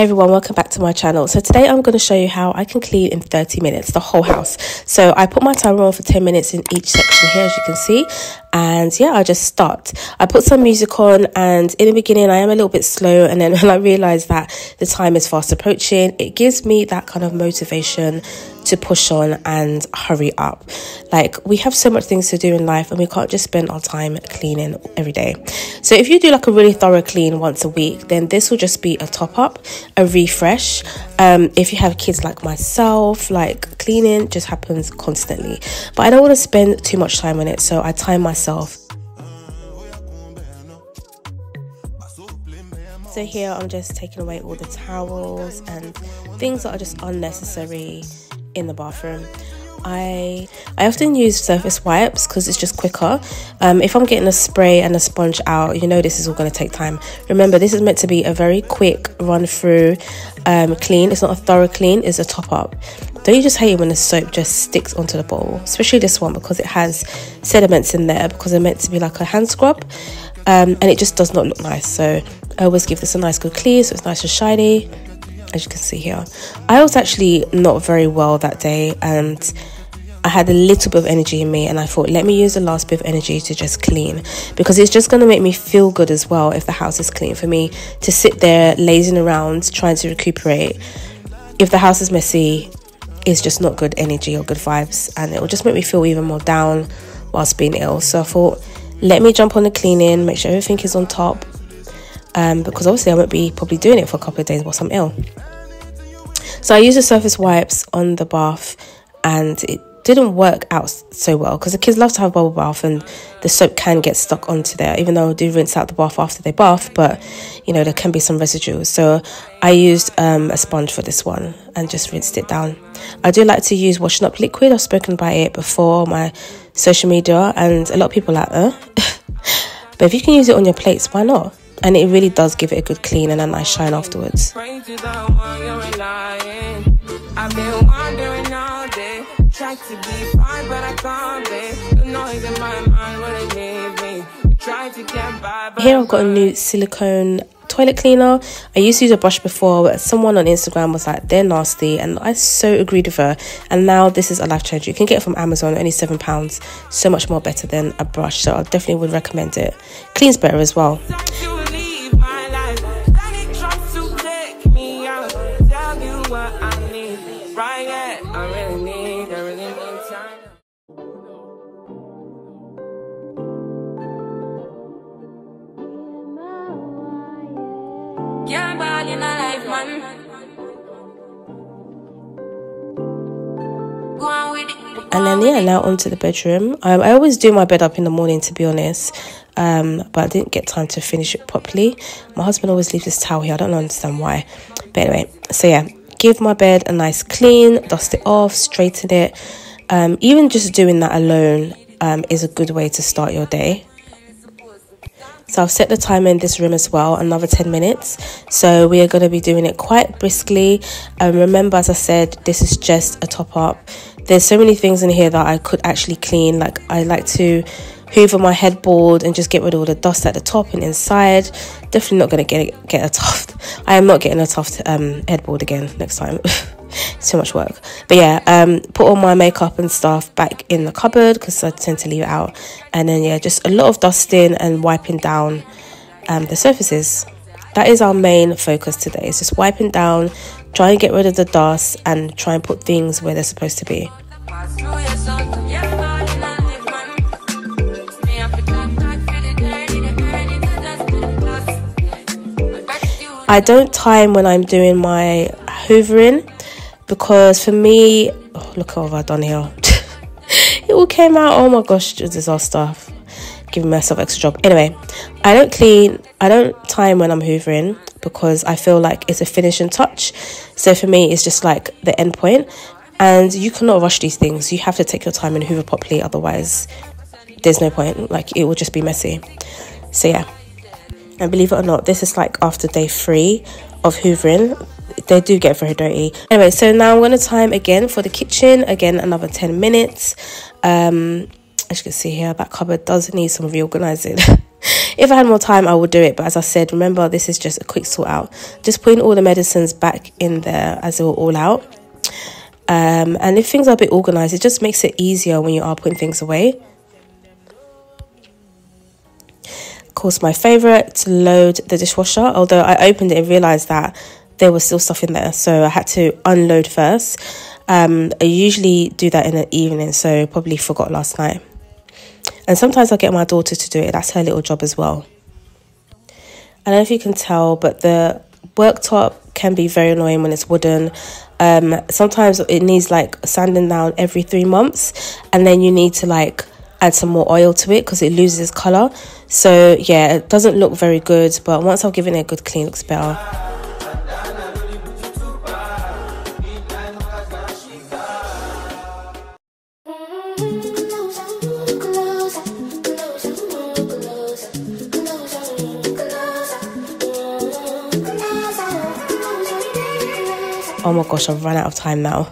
everyone, welcome back to my channel. So today I'm going to show you how I can clean in 30 minutes the whole house. So I put my timer on for 10 minutes in each section here, as you can see, and yeah, I just start. I put some music on, and in the beginning I am a little bit slow, and then when I realize that the time is fast approaching, it gives me that kind of motivation to push on and hurry up. Like, we have so much things to do in life and we can't just spend our time cleaning every day. So if you do like a really thorough clean once a week, then this will just be a top up, a refresh. If you have kids like myself, like, cleaning just happens constantly, but I don't want to spend too much time on it, so I time myself. So here I'm just taking away all the towels and things that are just unnecessary in the bathroom. I often use surface wipes because it's just quicker. If I'm getting a spray and a sponge out, you know this is all going to take time. Remember, this is meant to be a very quick run through clean. It's not a thorough clean, it's a top up. Don't you just hate it when the soap just sticks onto the bowl, especially this one, because it has sediments in there, because they're meant to be like a hand scrub, and it just does not look nice. So I always give this a nice good clean so it's nice and shiny. As you can see here, I was actually not very well that day and I had a little bit of energy in me, and I thought, let me use the last bit of energy to just clean, because it's just going to make me feel good as well if the house is clean. For me to sit there lazing around trying to recuperate, if the house is messy, it's just not good energy or good vibes, and it will just make me feel even more down whilst being ill. So I thought, let me jump on the cleaning, make sure everything is on top, because obviously I won't be probably doing it for a couple of days whilst I'm ill. So I used the surface wipes on the bath, and it didn't work out so well because the kids love to have a bubble bath and the soap can get stuck onto there, even though I do rinse out the bath after they bath, but you know, there can be some residuals. So I used a sponge for this one and just rinsed it down. I do like to use washing up liquid. I've spoken about it before on my social media, and a lot of people are like, but if you can use it on your plates, why not? And it really does give it a good clean and a nice shine afterwards. Here I've got a new silicone toilet cleaner. I used to use a brush before, but someone on Instagram was like, they're nasty, and I so agreed with her. And now this is a life changer. You can get it from Amazon, only £7, so much more better than a brush. So I definitely would recommend it. Cleans better as well. And then yeah, now onto the bedroom. I always do my bed up in the morning, to be honest, but I didn't get time to finish it properly. My husband always leaves this towel here, I don't understand why, but anyway. So yeah, give my bed a nice clean, dust it off, straighten it. Even just doing that alone is a good way to start your day. So I've set the timer in this room as well, another 10 minutes. So we are going to be doing it quite briskly. Remember, as I said, this is just a top up. There's so many things in here that I could actually clean. Like, I like to hoover my headboard and just get rid of all the dust at the top and inside. Definitely not going to get a tuft. I am not getting a tuft headboard again next time. It's too much work. But yeah, put all my makeup and stuff back in the cupboard because I tend to leave it out. And then yeah, just a lot of dusting and wiping down the surfaces. That is our main focus today. It's just wiping down, try and get rid of the dust, and try and put things where they're supposed to be. I don't time when I'm doing my hoovering, because for me, oh, look what I've done here. It all came out, oh my gosh, a disaster. Giving myself extra job. Anyway, I don't time when I'm hoovering because I feel like it's a finishing touch. So for me, it's just like the end point, and you cannot rush these things. You have to take your time and hoover properly, otherwise there's no point. Like, it will just be messy. So yeah, and believe it or not, this is like after day 3 of hoovering. They do get very dirty. Anyway, so now I'm going to time again for the kitchen. Again, another 10 minutes. As you can see here, that cupboard does need some reorganizing. if I had more time, I would do it. But as I said, remember, this is just a quick sort out. Just putting all the medicines back in there as they were all out. And if things are a bit organized, it just makes it easier when you are putting things away. Of course, my favorite, to load the dishwasher. Although I opened it and realized that there was still stuff in there, so I had to unload first. I usually do that in the evening, so probably forgot last night. And sometimes I get my daughter to do it. That's her little job as well. I don't know if you can tell, but the worktop can be very annoying when it's wooden. Sometimes it needs like sanding down every 3 months, and then you need to like add some more oil to it because it loses its color. So yeah, it doesn't look very good, but once I've given it a good clean, it looks better. Oh my gosh, I've run out of time now.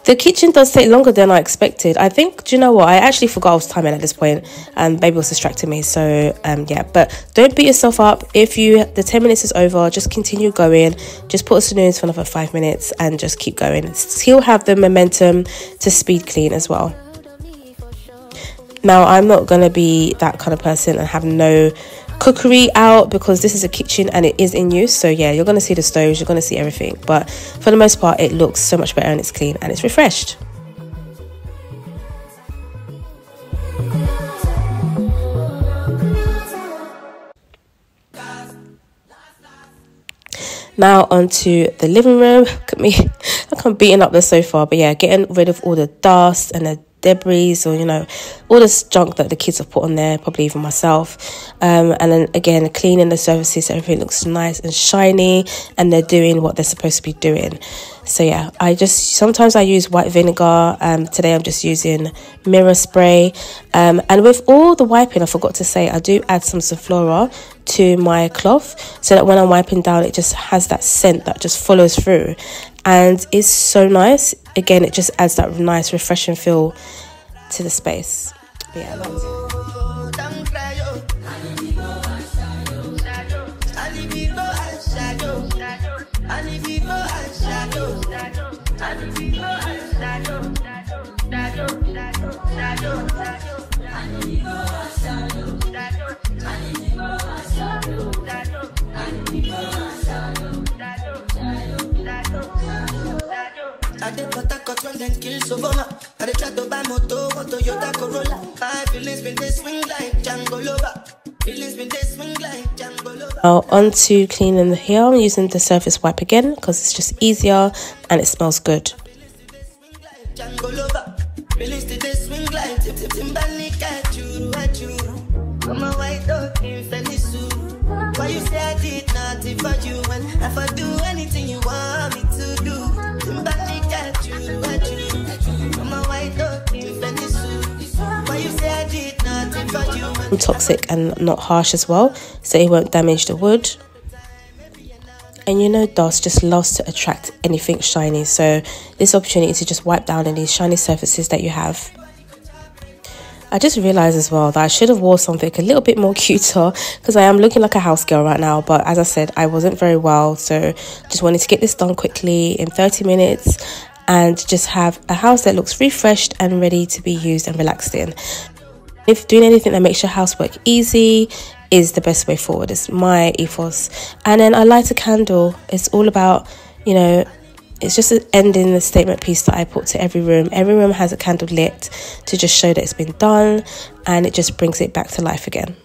The kitchen does take longer than I expected. I think, do you know what? I actually forgot I was timing at this point, and baby was distracting me. So yeah, but don't beat yourself up. If the 10 minutes is over, just continue going. Just put a snooze for another 5 minutes and just keep going. Still have the momentum to speed clean as well. Now, I'm not going to be that kind of person and have no cookery out, because this is a kitchen and it is in use. So yeah, you're going to see the stoves, you're going to see everything, but for the most part it looks so much better and it's clean and it's refreshed. Now onto the living room. Look at me, like I'm beating up the sofa, but yeah, getting rid of all the dust and the debris, or you know, all this junk that the kids have put on there, probably even myself. And then again, cleaning the surfaces so everything looks nice and shiny and they're doing what they're supposed to be doing. So yeah, sometimes I use white vinegar. Today I'm just using mirror spray. And with all the wiping, I forgot to say, I do add some Sulfura to my cloth so that when I'm wiping down, it just has that scent that just follows through, and it's so nice. Again, it just adds that nice refreshing feel to the space. But yeah, that's it. I did what I got when then kill Soboma. I did try to buy moto, Toyota Corolla. My feelings been they swing like Django Lover. Feelings been they swing like Django Lover. Now on to cleaning the hair. I'm using the surface wipe again because it's just easier and it smells good. Feelings they swing like Timberlake at you. Come on, white dog in Fenisu. Why you say I did nothing for you, and if I do anything you want me to do? Timberlake at you. Come on, white dog in Fenisu. Why you say I did nothing for you? I'm toxic and not harsh as well, so it won't damage the wood. And you know, dust just loves to attract anything shiny, so this opportunity to just wipe down any shiny surfaces that you have. I just realised as well that I should have wore something a little bit more cuter, because I am looking like a house girl right now, but as I said, I wasn't very well, so just wanted to get this done quickly in 30 minutes and just have a house that looks refreshed and ready to be used and relaxed in. If doing anything that makes your housework easy is the best way forward, it's my ethos. And then I light a candle. It's all about, you know, it's just an ending the statement piece that I put to every room. Every room has a candle lit to just show that it's been done, and it just brings it back to life again.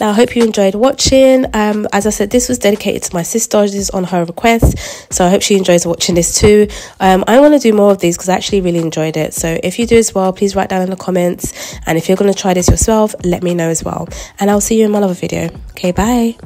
Now, I hope you enjoyed watching. As I said, this was dedicated to my sister. This is on her request, so I hope she enjoys watching this too. I want to do more of these because I actually really enjoyed it. So if you do as well, please write down in the comments. And if you're going to try this yourself, let me know as well. And I'll see you in my other video. Okay, bye.